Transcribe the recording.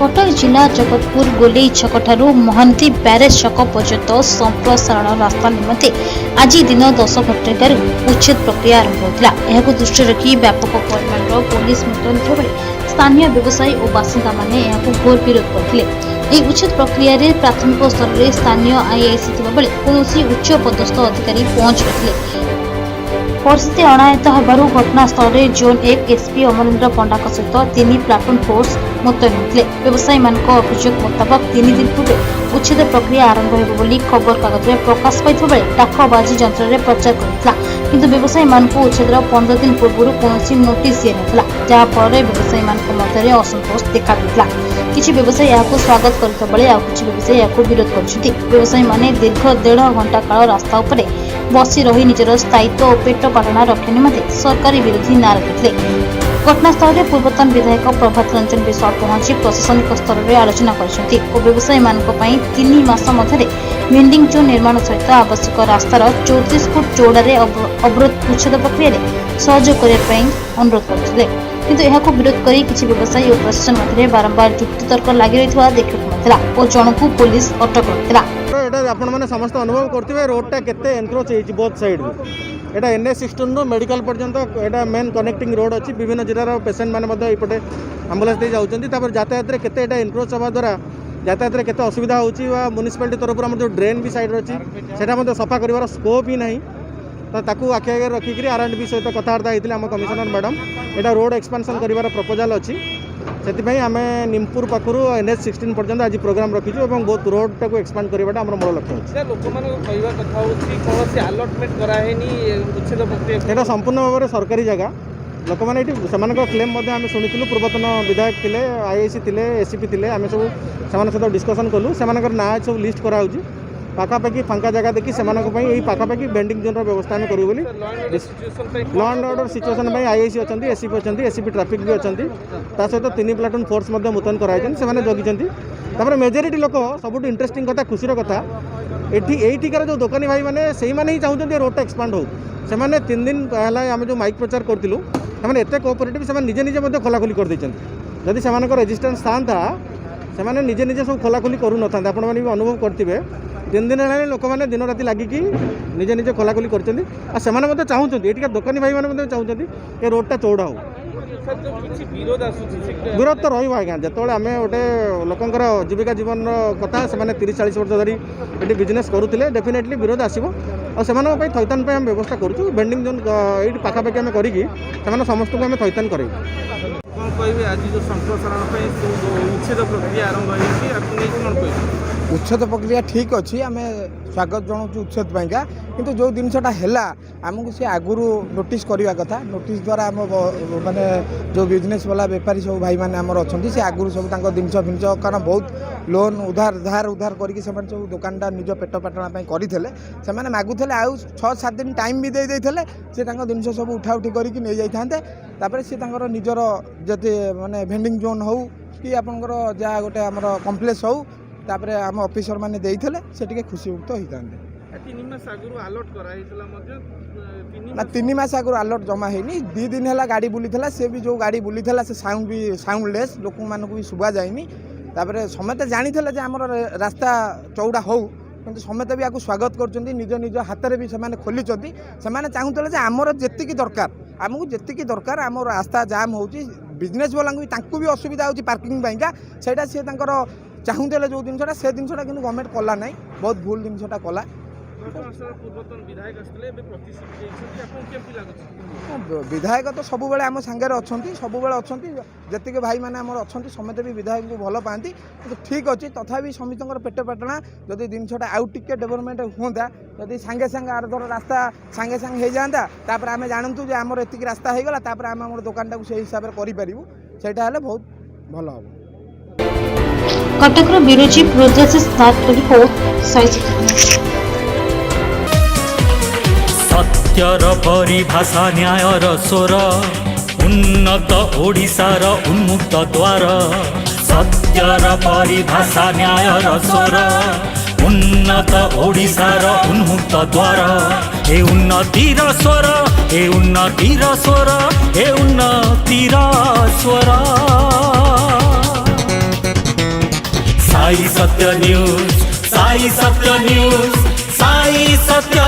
कटक जिला जगतपुर गोलेई छकठारू महांती ब्यारेज छक पर्यंत संप्रसारण रास्ता निमंते आज दिन 10 घटिकार उच्छेद प्रक्रिया आरंभ होता। यह दृष्टि रखी व्यापक परिमाण पुलिस मुतयन थे स्थानीय व्यवसायी और बासिंदा माने घोर विरोध करते। उच्छेद प्रक्रिया रे प्राथमिक स्तर में स्थानीय आईआईसी थिबा बेले कोनोसी उच्च पदस्थ अधिकारी पहुंच नथिले। परिस्थिति अणायत होबारु घटनास्थल में जोन 1 एसपी अमरेंद्र पंडा सहित 3 प्लाटून फोर्स मुतयन होते। व्यवसायी मान अभियोग मुताबक 3 दिन पूर्व उच्छेद प्रक्रिया आरंभ होगी खबर कागज में प्रकाश पाई बेले डाकबाजी यंत्र में प्रचार करता, किंतु व्यवसायी मान उच्छेद 15 दिन पूर्व कौन नोटिस दी ना, जहाँफल व्यवसायी मध्य असंतोष देखा किसी व्यवसायी यह स्वागत करते बेले किसी व्यवसायी यह विरोध कर। व्यवसायी माने दीर्घ 1.5 घंटा काल रास्ता उपरे बसी रही निजर स्थायित्व और पेट पाटना रक्षा निमंते सरकारी विरोधी नारा देते। घटनास्थल में पूर्वतन विधायक प्रभात रंजन विश्वाल पहुंची प्रशासनिक स्तर में आलोचना कर व्यवसायी मान 3 मास मध्य भेंडिंग जोन निर्माण सहित आवश्यक रास्तार 34 फुट चौड़ारे अवरोध उच्छेद प्रक्रिया सहयोग करने अनुरोध करते, किंतु यह विरोध कर किसी व्यवसायी और प्रशासन मध्य बारंबार युक्तितर्क लगी रही देखा और जन को पुलिस अटक रखा। समस्त अनुभव करते रोडटा केते एनक्रोच होती बोथ साइड एटा NH16 मेडिकल पर्यंत एटा मेन कनेक्टिंग रोड अच्छी विभिन्न जिलार पेसेंट मैंने ये आंबुलांस दे जाऊँगी यातायात केते एटा एनक्रोच हवा द्वारा यातायात केते असुविधा होची वा म्युनिसिपालिटी तरफ जो ड्रेन भी साइड अच्छी से सफा कर स्कोप ही नहीं, तो ताकू आखि आगे रखिक R&B सहित कथबार्ता होते आम कमिशनर मैडम एटा रोड एक्सपांशन कर प्रपोजाल अच्छी से आम निमपुर पाखु NH16 पर्यंत आज प्रोग्राम रखीचु और बहुत रोड टाक एक्सपांड करवाटा आम मूल लक्ष्य अच्छे। संपूर्ण भाव में सरकारी जगह लोक मैंने ये क्लेम आम शुणुलु पूर्वतन विधायक थे आईआईसी थे एसीपी थे आम सब सहित डिस्कसन कलु से ना सब लिस्ट कराऊँ पाखापाखि फांका जगह देखी से पाखापाखि बेंडिंग जोन व्यवस्था आम करूँ law and order situation IIC अच्छा एसीपी अच्छा एसीपी ट्राफिक भी अच्छा सहित 3 प्लाटून फोर्स मुतयन कराई से जगिंट मेजोरिटी लोक सब इंटरेस्टिंग कथा खुशीर कथा एठिकार जो दोकानी भाई मैंने से ही चाहते रोडटा एक्सपांड हो से 3 दिन है आम जो माइक प्रचार करूँ से एत कोऑपरेटिव से निजे निजे खोलाखोली कर जदि से रेजिस्टेंस था से निजे निजे सब खोलाखोली करूँ ना आप अनुभव करते 3 दिन है लोक मैंने दिन राति लगिकी निजे निजे खोलाखोली कर चाहते ये दोकानी भाई मैंने चाहते ये रोडटा चौड़ा हो। विरोध तो रहा आज्ञा जो आम गोटे लोकर जीविका जीवन कथा से 30-40 वर्ष धरी ये बिजनेस करुले डेफिनेटली विरोध आसो और से थैतान आम व्यवस्था करूँ बेंडिंग जोन ये पाखापाखि आम करी समस्त को आम थैतान कर आज जो संप्रसारण उच्छेद प्रक्रिया आरंभ उच्छेद प्रक्रिया ठीक अच्छी आम स्वागत जनाऊँ उच्छेद पाइका, किंतु जो जिनसा है आमको सी आगुरी नोटिस करवा कथा नोटिस द्वारा आम माने जो बिजनेस वाला बेपारी सब भाई मैंने आमर अच्छा सी आगुरी सब जिनस फिनस कारण बहुत लोन उधार उधार करके सब दुकानटा निज पेट पाटना करते मागुले आउ 6-7 दिन टाइम भी दे सी जिनस सब उठा उठी करके नहीं जाते सी निजर जति माने भेंडिंग जोन हो कि आपंकर जहाँ गोटे आम कम्प्लेक्स हो तापर आम ऑफिसर माने देइथले से टिके खुशी मुक्त होइतांते। 3 मास आगु अलर्ट कराइतला ना 3 मास आगु अलर्ट जमा हेनी 2 दिन है गाड़ी बुलीथला से भी जो गाड़ी बुलीथला से साउंड भी साउंडलेस लोक मानक भी सुबा जाइनी तापर समेत जानिथले जे हमर रास्ता चौड़ा हो किंतु समेत भी आपको स्वागत करचंदी निज निज हाथ में भी से खोलिचंदी से चाहूले आमर जेतिकी दरकार आमको जेतिकी दरकार आम रास्ता जाम होची बिजनेस वाला भी तांकु भी असुविधा होची पार्किंग पाइका सेटा से तांकर चाहूले जो जिनसा से जिनसा कि गवर्नमेंट कला ना बहुत भूल जिनसा कला। विधायक तो सब बेले आम सांगे अच्छा सब अच्छा जी भाई मैंने अच्छा समस्त भी विधायक को भल पाती तो ठीक अच्छे तथापि समित पेट पाटना जदि जिनसा आउ टे डेवलपमेंट होता जदि सांगे सांगे आर धर रास्ता सांगे सांगे हो जाता आम जानतु जे आमर एतिक रास्ता हो गला आम दुकान टाक से हिसाब से करें बहुत भल हम। कटक ब्यूरो प्रोजेस रिपोर्ट सत्यर परिभाषा न्यायर स्वर उन्नत ओडिशार उन्मुक्त द्वार सत्यर परिभाषा न्यायर स्वर उन्नत ओडिशार उन्मुक्त द्वार ए उन्नतिर स्वर ए उन्नतिर स्वर ए उन्नतिर स्वर। साई सत्य न्यूज, साई सत्य न्यूज, साई सत्य